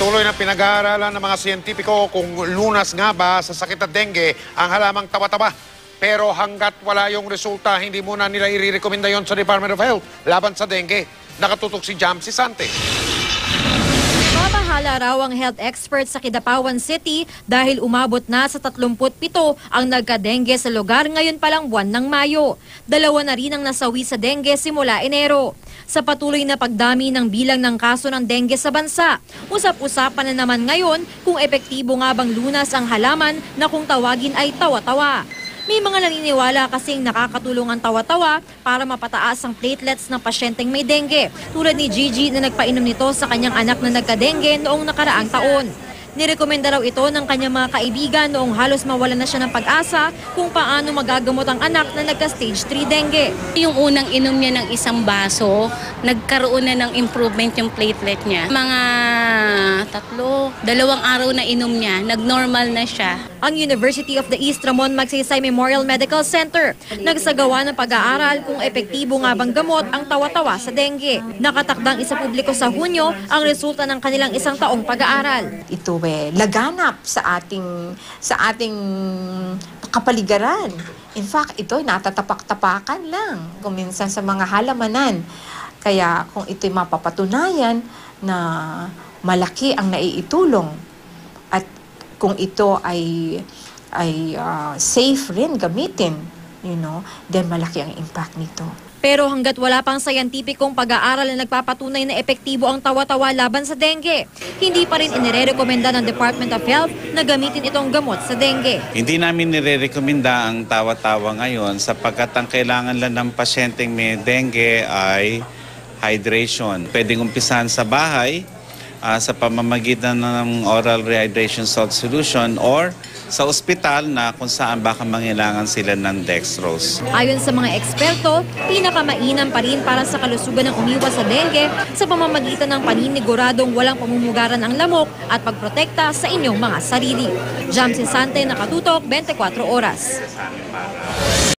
Patuloy na pinag-aaralan ng mga siyentipiko kung lunas nga ba sa sakit at dengue ang halamang tawa-tawa. Pero hanggat wala yung resulta, hindi muna nila i-recommenda yon sa Department of Health laban sa dengue. Nakatutok si Jam Sisante. Mabahala raw ang health expert sa Kidapawan City dahil umabot na sa 37 ang nagka-dengue sa lugar ngayon palang buwan ng Mayo. 2 na rin ang nasawi sa dengue simula Enero. Sa patuloy na pagdami ng bilang ng kaso ng dengue sa bansa, usap-usapan na naman ngayon kung epektibo nga bang lunas ang halaman na kung tawagin ay tawa-tawa. May mga naniniwala kasing nakakatulong ang tawa-tawa para mapataas ang platelets ng pasyenteng may dengue, tulad ni Gigi na nagpainom nito sa kanyang anak na nagka-dengue noong nakaraang taon. Nirekomenda raw ito ng kanyang mga kaibigan noong halos mawalan na siya ng pag-asa kung paano magagamot ang anak na nagka-stage 3 dengue. Yung unang inom niya ng isang baso, nagkaroon na ng improvement yung platelet niya. Mga 2 araw na inom niya, nag-normal na siya. Ang University of the East Ramon Magsaysay Memorial Medical Center nagsagawa ng pag-aaral kung epektibo nga bang gamot ang tawa-tawa sa dengue. Nakatakdang isapubliko sa Hunyo ang resulta ng kanilang isang taong pag-aaral. Ito laganap sa ating kapaligiran. In fact, ito natatapak-tapakan lang kung minsan sa mga halamanan. Kaya kung ito'y mapapatunayan na malaki ang naiitulong at kung ito ay safe rin gamitin, then malaki ang impact nito. Pero hanggat wala pang sayantipikong pag-aaral na nagpapatunay na epektibo ang tawa-tawa laban sa dengue, hindi pa rin inirekomenda ng Department of Health na gamitin itong gamot sa dengue. Hindi namin nirekomenda ang tawa-tawa ngayon sapagkat ang kailangan lang ng pasyenteng may dengue ay hydration. Pwedeng umpisahan sa bahay sa pamamagitan ng oral rehydration salt solution or sa ospital na kung saan baka mangailangan sila ng dextrose. Ayon sa mga eksperto, pinakamainam pa rin para sa kalusugan ng umiwas sa dengue sa pamamagitan ng paniniguradong walang pamumugaran ng lamok at pagprotekta sa inyong mga sarili. Jam Sisante, Nakatutok, 24 Oras.